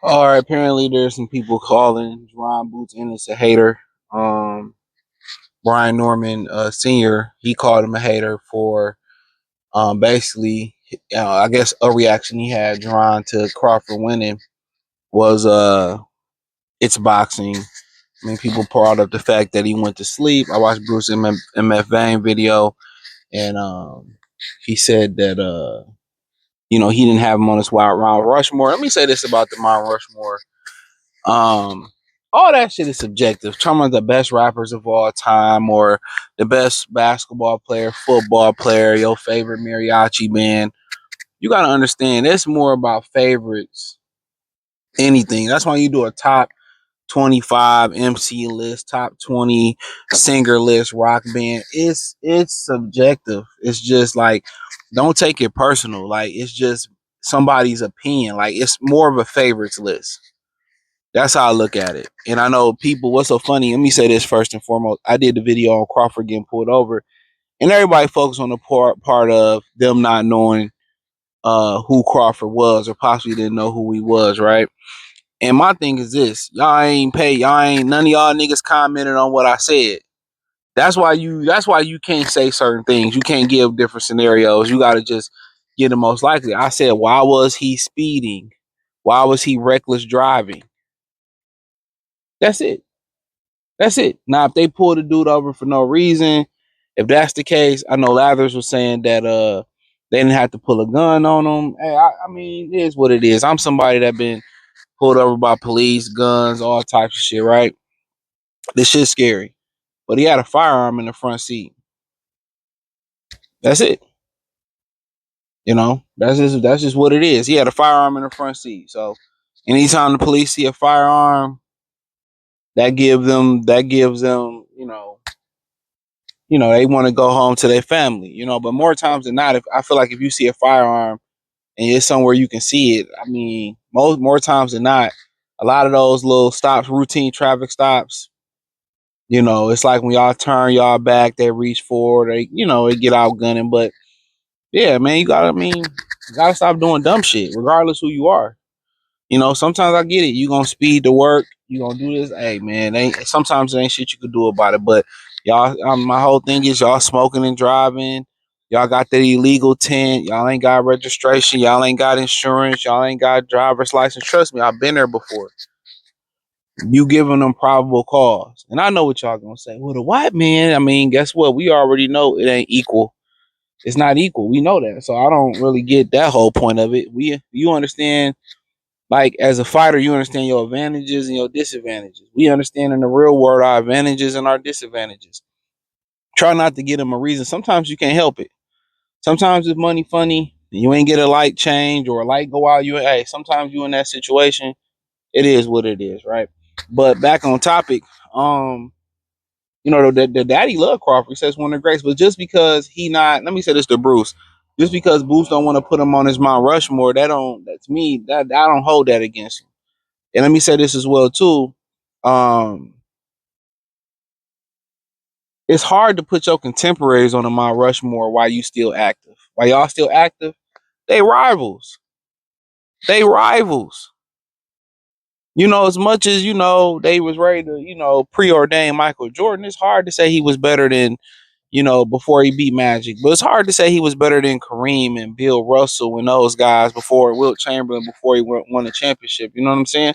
All right, apparently there's some people calling Jaron Boots Ennis a hater. Um, Brian Norman Sr. He called him a hater for basically, I guess a reaction he had drawn to Crawford winning was it's boxing. I mean, people brought up the fact that he went to sleep. I watched Bruce MF Vane video, and he said that he didn't have him on his wild Mount Rushmore. Let me say this about the Mount Rushmore. Um, all that shit is subjective. Talking about the best rappers of all time or the best basketball player, football player, your favorite mariachi band. You got to understand, it's more about favorites. Anything. That's why you do a top 25 MC list, top 20 singer list, rock band. It's subjective. It's just like, don't take it personal. Like, it's just somebody's opinion. Like, it's more of a favorites list. That's how I look at it. And I know people, what's so funny, let me say this first and foremost. I did the video on Crawford getting pulled over, and everybody focused on the part of them not knowing who Crawford was or possibly didn't know who he was, right? And my thing is this, none of y'all niggas commented on what I said. That's why you can't say certain things. You can't give different scenarios. You gotta just get the most likely. I said, why was he speeding? Why was he reckless driving? That's it. That's it. Now, if they pull the dude over for no reason, if that's the case, I know Lathers was saying that they didn't have to pull a gun on him. Hey, I mean, it is what it is. I'm somebody that been pulled over by police, guns, all types of shit, right? This shit's scary. But he had a firearm in the front seat. That's it. That's just what it is. He had a firearm in the front seat. So anytime the police see a firearm, that gives them, they want to go home to their family. But more times than not, if I feel like if you see a firearm and it's somewhere you can see it, I mean, most more times than not, a lot of those little stops, routine traffic stops, it's like when y'all turn y'all back, they reach forward, they get out gunning. But yeah, man, you gotta stop doing dumb shit, regardless who you are. Sometimes I get it. You gonna speed to work. You gonna do this. Hey, man, sometimes there ain't shit you could do about it. But y'all, my whole thing is y'all smoking and driving. Y'all got that illegal tent. Y'all ain't got registration. Y'all ain't got insurance. Y'all ain't got driver's license. Trust me, I've been there before. You giving them probable cause, and I know what y'all gonna say. Well, the white man. I mean, guess what? We already know it ain't equal. It's not equal. We know that. So I don't really get that whole point of it. You understand, like, as a fighter, you understand your advantages and your disadvantages. We understand in the real world our advantages and our disadvantages. Try not to give them a reason. Sometimes you can't help it. Sometimes it's money funny and you ain't get a light change or a light go out. Sometimes you in that situation. It is what it is, right? But back on topic, the daddy love Crawford. He says one of the greats, but just because he not, let me say this to Bruce, just because Bruce don't want to put him on his Mount Rushmore, that's me. That I don't hold that against him. And let me say this as well too. Um, it's hard to put your contemporaries on the Mount Rushmore while you still active. While y'all still active, they rivals. They rivals. As much as they was ready to preordain Michael Jordan. It's hard to say he was better than before he beat Magic, but it's hard to say he was better than Kareem and Bill Russell and those guys before Wilt Chamberlain before he won a championship. You know what I'm saying?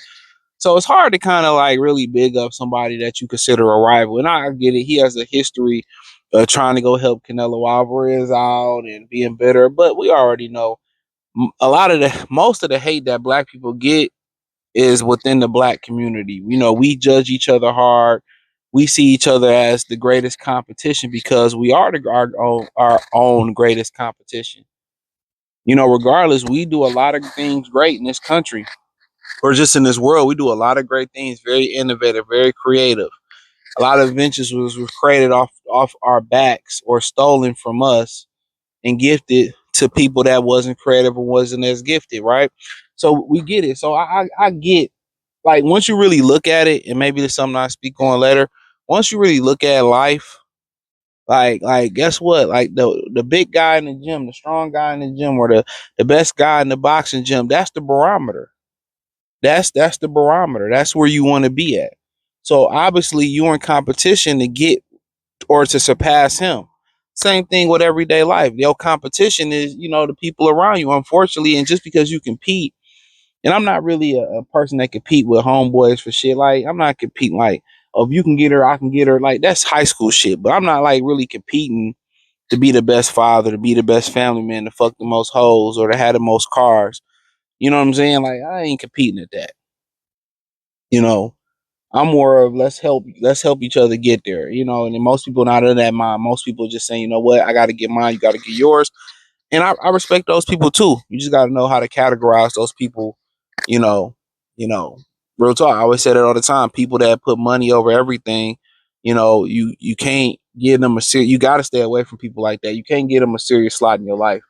So it's hard to kind of like really big up somebody that you consider a rival. And I get it. He has a history of trying to go help Canelo Alvarez out and being bitter. But we already know most of the hate that black people get is within the black community. We judge each other hard. We see each other as the greatest competition because we are our own greatest competition. Regardless, we do a lot of things great in this country or just in this world. We do a lot of great things, very innovative, very creative. A lot of inventions was created off our backs or stolen from us and gifted to people that wasn't creative or wasn't as gifted, right? So we get it. So I get, like, once you really look at it, and maybe there's something I speak on later. Once you really look at life, Like guess what? Like the big guy in the gym, the strong guy in the gym, or the best guy in the boxing gym, that's the barometer. That's the barometer. That's where you want to be at. So obviously you're in competition to get or to surpass him. Same thing with everyday life. Your competition is, the people around you, unfortunately, and just because you compete, and I'm not really a person that compete with homeboys for shit. Like, I'm not competing like, oh, if you can get her, I can get her. Like, that's high school shit. But I'm not like really competing to be the best father, to be the best family man, to fuck the most hoes, or to have the most cars. You know what I'm saying? Like, I ain't competing at that. You know, I'm more of let's help each other get there. And then most people not in that mind. Most people just saying, you know what, I got to get mine, you got to get yours, and I respect those people too. You just got to know how to categorize those people. You know, you know, real talk. I always say that all the time. People that put money over everything, you can't give them a serious. You got to stay away from people like that. You can't give them a serious slot in your life.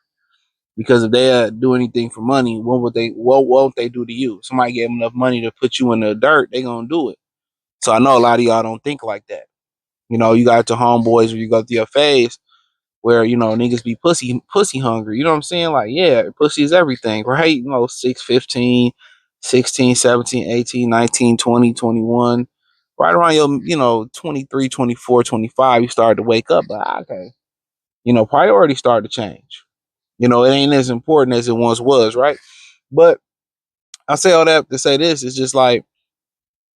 Because if they do anything for money, what won't they do to you? Somebody gave them enough money to put you in the dirt, they gonna do it. So I know a lot of y'all don't think like that. You got the homeboys where you go through your phase where, niggas be pussy hungry. You know what I'm saying? Like, yeah, pussy is everything, right? 6, 15, 16, 17, 18, 19, 20, 21. Right around your, 23, 24, 25, you start to wake up. But okay, priorities start to change. It ain't as important as it once was, right? But I say all that to say this. It's just like,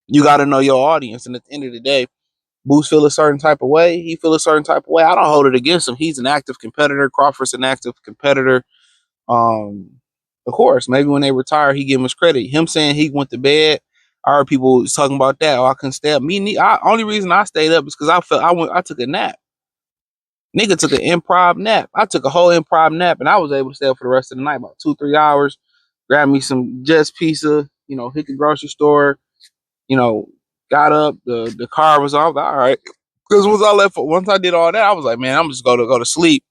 you got to know your audience. And at the end of the day, Boots feel a certain type of way. He feel a certain type of way. I don't hold it against him. He's an active competitor. Crawford's an active competitor. Of course, maybe when they retire, he give him his credit. Him saying he went to bed. I heard people talking about that. Oh, I couldn't stay up. Only reason I stayed up is because I took a nap. Nigga took an improv nap. I took a whole improv nap, and I was able to stay up for the rest of the night, about 2-3 hours. Grab me some Jets pizza. Hit the grocery store. You know, got up. The car was off. All right. Because once I did all that, I was like, man, I'm just going to go to sleep,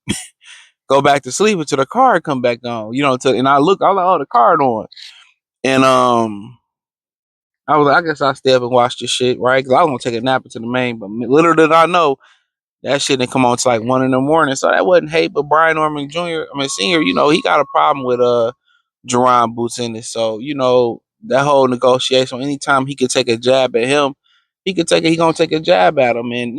go back to sleep until the car come back on. And I was like, oh, the car on, and I was like, I guess I'll stay up and watch this shit, right? Because I was gonna take a nap into the main, but little did I know that shit didn't come on till like 1 in the morning. So that wasn't hate, but Brian Norman Jr. Senior, he got a problem with Jaron Boots Ennis. So that whole negotiation. Anytime he could take a jab at him, he gonna take a jab at him, and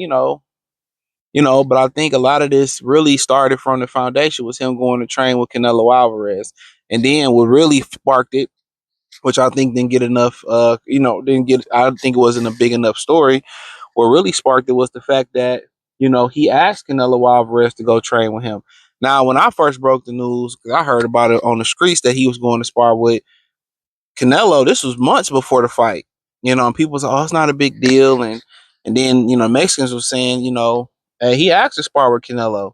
but I think a lot of this really started from the foundation was him going to train with Canelo Alvarez. And then what really sparked it, which I think didn't get enough, I think it wasn't a big enough story. What really sparked it was the fact that, he asked Canelo Alvarez to go train with him. Now, when I first broke the news, because I heard about it on the streets that he was going to spar with Canelo, this was months before the fight. And people was like, oh, it's not a big deal. And then, Mexicans were saying, hey, he asked to spar with Canelo.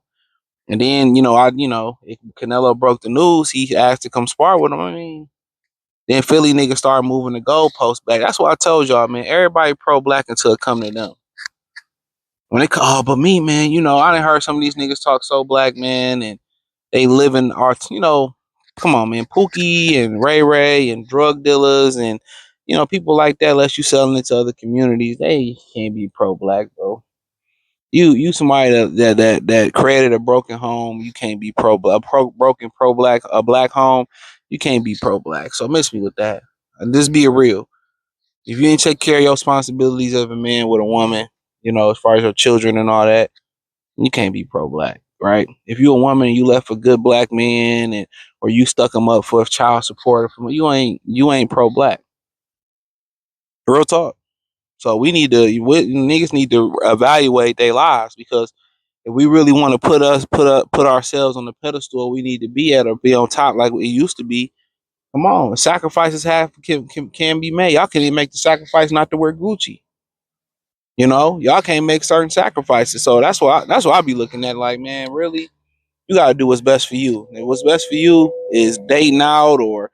And then, if Canelo broke the news, he asked to come spar with him. Then Philly niggas started moving the goalposts back. That's what I told y'all, man. Everybody pro-black until it come to them. When they call, oh, but me, man, I done heard some of these niggas talk so black, man, and they live in art, come on, man. Pookie and Ray Ray and drug dealers and, people like that, unless you selling it to other communities, they can't be pro-black, bro. You somebody that created a broken home, you can't be broken pro-black, a black home, you can't be pro-black. So miss me with that. And just be real. If you ain't take care of your responsibilities as a man with a woman, as far as your children and all that, you can't be pro-black, right? If you're a woman and you left a good black man and or you stuck him up for child support, you ain't pro-black. Real talk. So niggas need to evaluate their lives, because if we really want to put ourselves on the pedestal we need to be at or be on top like it used to be, come on, sacrifices can be made. Y'all can't even make the sacrifice not to wear Gucci. Y'all can't make certain sacrifices. So that's why I be looking at, like, man, really, you gotta do what's best for you. And what's best for you is dating out or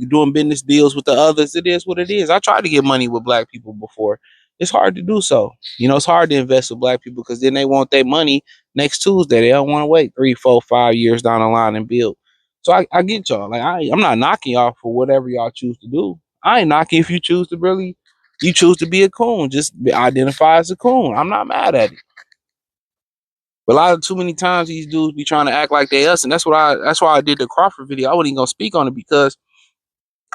doing business deals with the others. It is what it is. I tried to get money with black people before. It's hard to do so. It's hard to invest with black people because then they want their money next Tuesday. They don't want to wait 3, 4, 5 years down the line and build. So I get y'all. Like, I'm not knocking y'all for whatever y'all choose to do. I ain't knocking if you choose to be a coon. Just identify as a coon. I'm not mad at it. But a lot of too many times these dudes be trying to act like they us, and that's why I did the Crawford video. I wasn't even gonna speak on it because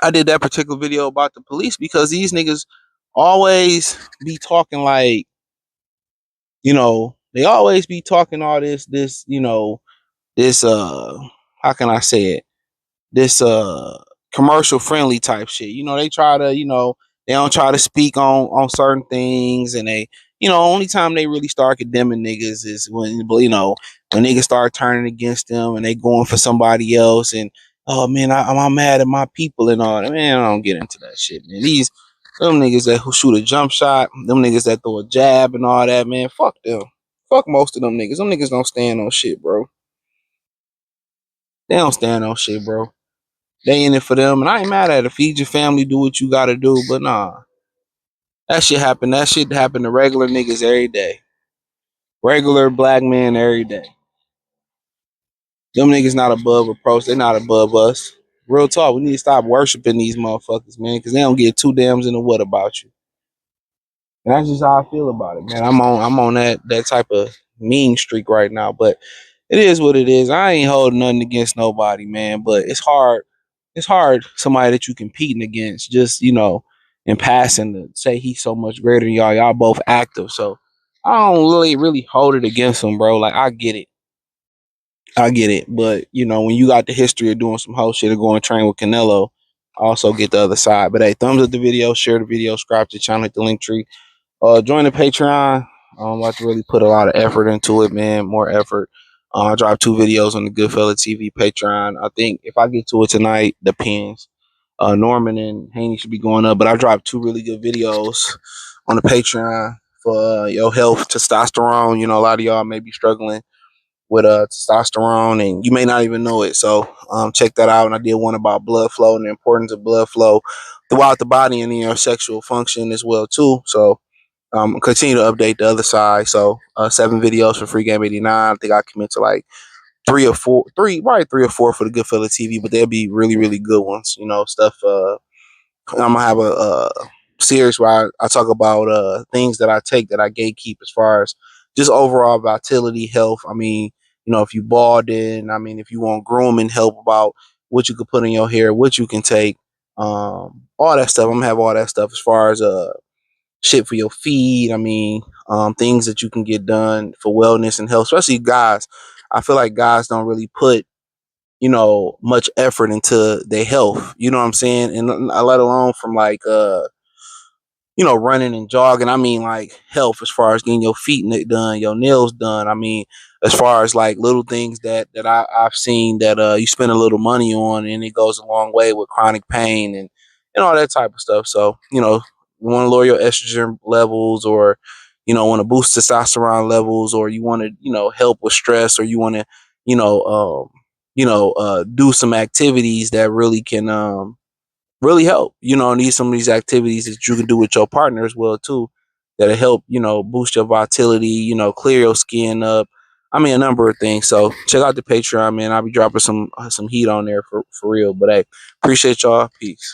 I did that particular video about the police because these niggas always be talking like, they always be talking all this, this how can I say it? This commercial friendly type shit. They try to, they don't try to speak on certain things, and they, only time they really start condemning niggas is when niggas start turning against them and they going for somebody else, and oh man, I'm mad at my people and all that. Man, I don't get into that shit, man. Them niggas that who shoot a jump shot, them niggas that throw a jab and all that, man, fuck them. Fuck most of them niggas. Them niggas don't stand on shit, bro. They don't stand on shit, bro. They in it for them, and I ain't mad at it. Feed your family, do what you gotta do, but nah, that shit happen. That shit happen to regular niggas every day. Regular black men every day. Them niggas not above reproach. They not above us. Real talk. We need to stop worshiping these motherfuckers, man, because they don't get two dams in the what about you. And that's just how I feel about it, man. I'm on that type of mean streak right now, but it is what it is. I ain't holding nothing against nobody, man. But it's hard. It's hard somebody that you competing against, just in passing, to say he's so much greater than y'all. Y'all both active, so I don't really hold it against him, bro. Like I get it. But when you got the history of doing some whole shit or going to train with Canelo, I also get the other side. But hey, thumbs up the video, share the video, subscribe to the channel, hit the link tree. Join the Patreon. I'm about to really put a lot of effort into it, man. More effort. I dropped 2 videos on the Goodfella TV Patreon. I think if I get to it tonight, depends. Norman and Haney should be going up, but I dropped 2 really good videos on the Patreon for your health, testosterone. A lot of y'all may be struggling with testosterone, and you may not even know it. So check that out. And I did one about blood flow and the importance of blood flow throughout the body and in your sexual function as well too. So continue to update the other side. So 7 videos for Free Game 89. I think I commit to like 3 or 4, probably 3 or 4 for the Goodfella TV, but they'll be really, really good ones. Stuff. I'm gonna have a series where I talk about things that I take that I gatekeep as far as just overall vitality, health. I mean, if you bald in, I mean, if you want grooming help about what you could put in your hair, what you can take, all that stuff. I'm gonna have all that stuff as far as shit for your feet. I mean, things that you can get done for wellness and health, especially guys. I feel like guys don't really put, much effort into their health. You know what I'm saying? And let alone from like, running and jogging. I mean, like health as far as getting your feet done, your nails done. I mean, as far as like little things that I've seen that you spend a little money on, and it goes a long way with chronic pain and all that type of stuff. So, you want to lower your estrogen levels, or want to boost testosterone levels, or you want to help with stress, or you want to do some activities that really can really help. Need some of these activities that you can do with your partner as well too, that'll help boost your vitality, clear your skin up. I mean, a number of things. So check out the Patreon, man. I'll be dropping some heat on there for real. But hey, appreciate y'all. Peace.